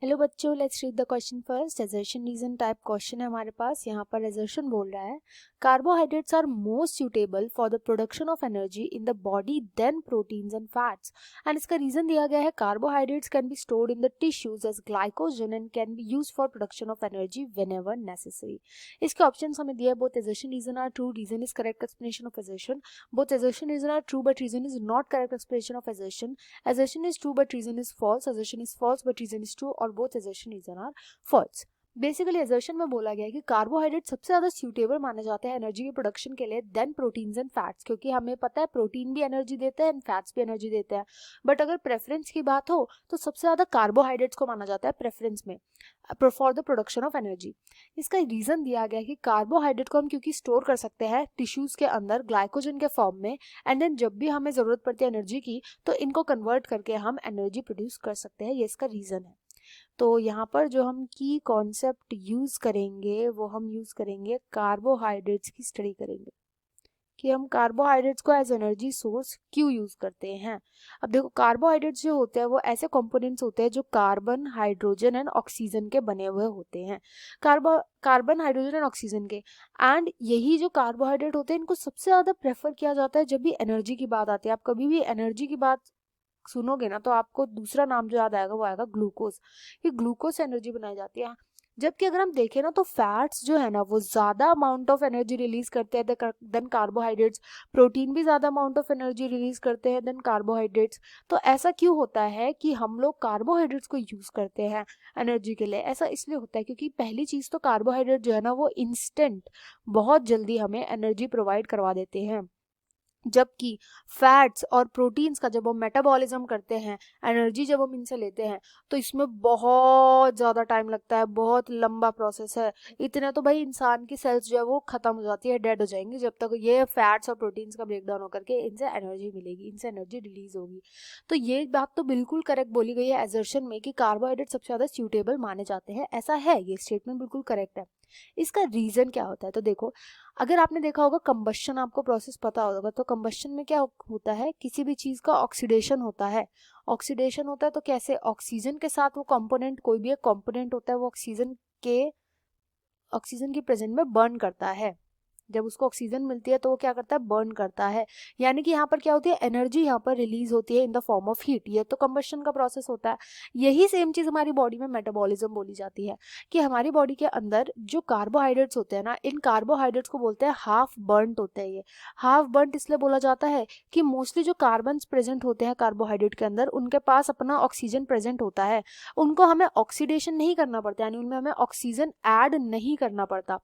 Hello बच्चों, let's read the question first. Assertion reason type question है हमारे पास। यहाँ पर एजर्शन बोल रहा है carbohydrates are most suitable for the production of energy in the body than proteins and fats. And इसका रीजन दिया गया है carbohydrates can be stored in the tissues as glycogen and can be used for production of energy whenever necessary. इसके options हमें दिया है। Both assertion reason are true, reason is correct explanation of assertion. Both assertion reason are true but reason is not correct explanation of assertion. Assertion is true but reason is false. Assertion is false but reason is true, और both assertion reason are false. Basically assertion में बोला गया है कि carbohydrate सबसे ज्यादा suitable माने जाते हैं एनर्जी के प्रोडक्शन के लिए देन प्रोटीन्स एंड फैट्स, क्योंकि हमें पता है प्रोटीन भी एनर्जी देते हैं एंड फैट्स भी एनर्जी देते हैं। बट अगर प्रेफरेंस की बात हो तो सबसे ज्यादा कार्बोहाइड्रेट्स को माना जाता है प्रेफरेंस में for the production of energy. इसका रीजन दिया गया है कि कार्बोहाइड्रेट को हम क्योंकि स्टोर कर सकते हैं टिश्यूज के अंदर ग्लाइकोजन के फॉर्म में, एंड देन जब भी हमें जरूरत पड़ती है एनर्जी की तो इनको कन्वर्ट करके हम एनर्जी प्रोड्यूस कर सकते हैं। ये इसका रीजन है। तो यहाँ पर जो हम की कॉन्सेप्ट यूज करेंगे वो हम यूज करेंगे कार्बोहाइड्रेट्स की स्टडी करेंगे कि हम कार्बोहाइड्रेट्स को एज एनर्जी सोर्स क्यों यूज करते हैं। अब देखो, कार्बोहाइड्रेट्स जो होते हैं वो ऐसे कंपोनेंट्स होते हैं जो कार्बन, हाइड्रोजन एंड ऑक्सीजन के बने हुए होते हैं। कार्बन, हाइड्रोजन एंड ऑक्सीजन के। एंड यही जो कार्बोहाइड्रेट होते हैं इनको सबसे ज्यादा प्रेफर किया जाता है जब भी एनर्जी की बात आती है। आप कभी भी एनर्जी की बात सुनोगे ना तो आपको दूसरा नाम जो याद आएगा वो आएगा ग्लूकोज। ये ग्लूकोज से एनर्जी बनाई जाती है। जबकि अगर हम देखें ना तो फैट्स जो है ना वो ज्यादा अमाउंट ऑफ एनर्जी रिलीज करते हैं देन कार्बोहाइड्रेट्स। प्रोटीन भी ज्यादा अमाउंट ऑफ एनर्जी रिलीज करते हैं देन कार्बोहाइड्रेट्स। तो ऐसा क्यों होता है कि हम लोग कार्बोहाइड्रेट्स को यूज करते हैं एनर्जी के लिए? ऐसा इसलिए होता है क्योंकि पहली चीज तो कार्बोहाइड्रेट जो है ना वो इंस्टेंट बहुत जल्दी हमें एनर्जी प्रोवाइड करवा देते हैं, जबकि फैट्स और प्रोटीन्स का जब हम मेटाबॉलिज्म करते हैं, एनर्जी जब हम इनसे लेते हैं तो इसमें बहुत ज़्यादा टाइम लगता है, बहुत लंबा प्रोसेस है। इतने तो भाई इंसान की सेल्स जो है वो ख़त्म हो जाती है, डेड हो जाएंगी जब तक ये फैट्स और प्रोटीन्स का ब्रेकडाउन होकर के इनसे एनर्जी मिलेगी, इनसे एनर्जी रिलीज होगी। तो ये बात तो बिल्कुल करेक्ट बोली गई है एजर्शन में कि कार्बोहाइड्रेट सबसे ज़्यादा सूटेबल माने जाते हैं। ऐसा है, ये स्टेटमेंट बिल्कुल करेक्ट है। इसका रीज़न क्या होता है? तो देखो, अगर आपने देखा होगा कंबशन, आपको प्रोसेस पता होगा, तो कंबशन में क्या होता है, किसी भी चीज का ऑक्सीडेशन होता है। ऑक्सीडेशन होता है तो कैसे? ऑक्सीजन के साथ वो कंपोनेंट, कोई भी एक कंपोनेंट होता है वो ऑक्सीजन की प्रेजेंट में बर्न करता है। जब उसको ऑक्सीजन मिलती है तो वो क्या करता है? बर्न करता है। यानी कि यहाँ पर क्या होती है? एनर्जी यहाँ पर रिलीज होती है in the form of heat. ये तो कंबशन का प्रोसेस होता है। यही सेम चीज हमारी बॉडी में मेटाबॉलिज्म बोली जाती है कि हमारी बॉडी के अंदर जो कार्बोहाइड्रेट्स होते हैं ना, इन कार्बोहाइड्रेट्स को बोलते हैं हाफ बर्न्ड होते हैं। ये हाफ बर्न्ड इसलिए बोला जाता है कि मोस्टली जो कार्बन प्रेजेंट होते हैं कार्बोहाइड्रेट के अंदर उनके पास अपना ऑक्सीजन प्रेजेंट होता है। उनको हमें ऑक्सीडेशन नहीं करना पड़ता, यानी उनमें हमें ऑक्सीजन ऐड नहीं करना पड़ता।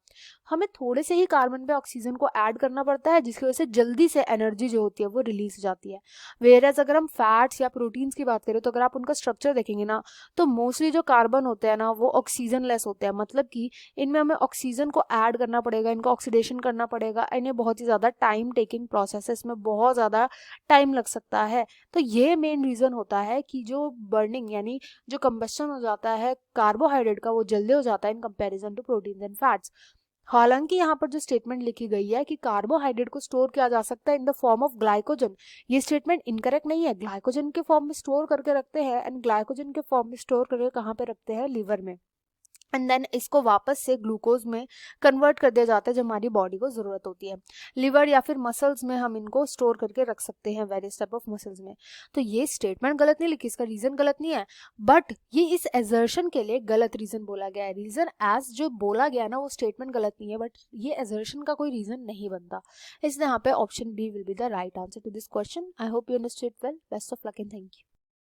हमें थोड़े से ही कार्बन पे ऑक्सीजन को ऐड करना पड़ता है, जिसकी वजह से जल्दी से एनर्जी जो होती है वो रिलीज हो जाती है। वेयरएज अगर हम फैट्स या प्रोटीन्स की बात करें तो अगर आप उनका स्ट्रक्चर देखेंगे ना तो मोस्टली जो कार्बन होते हैं ना वो ऑक्सीजन लेस होते हैं, मतलब कि इनमें हमें ऑक्सीजन को ऐड करना पड़ेगा, इनको ऑक्सीडेशन करना पड़ेगा। इन्हें बहुत ही ज़्यादा टाइम टेकिंग प्रोसेस है, इसमें बहुत ज़्यादा टाइम लग सकता है। तो ये मेन रीज़न होता है कि जो बर्निंग यानी जो कंबशन हो जाता है कार्बोहाइड्रेट का वो जल्दी हो जाता है in comparison to proteins and fats. हालांकि यहाँ पर जो स्टेटमेंट लिखी गई है कि कार्बोहाइड्रेट को स्टोर किया जा सकता है in the form of glycogen, ये स्टेटमेंट इनकरेक्ट नहीं है। ग्लाइकोजन के फॉर्म में स्टोर करके रखते हैं, एंड ग्लाइकोजन के फॉर्म में स्टोर करके कहाँ पे रखते हैं? लिवर में। एंड देन इसको वापस से ग्लूकोज में कन्वर्ट कर दिया जाता है जब हमारी बॉडी को जरूरत होती है। लिवर या फिर मसल्स में हम इनको स्टोर करके रख सकते हैं, वेरियस टाइप ऑफ मसल्स में। तो ये स्टेटमेंट गलत नहीं लिखी, इसका रीजन गलत नहीं है, बट ये इस एजर्शन के लिए गलत रीजन बोला गया है। रीजन एज जो बोला गया ना वो स्टेटमेंट गलत नहीं है, बट ये एजर्शन का कोई रीजन नहीं बनता। इसलिए यहाँ पे option B will be the right answer to this question. I hope you understood well. Best of luck and thank you.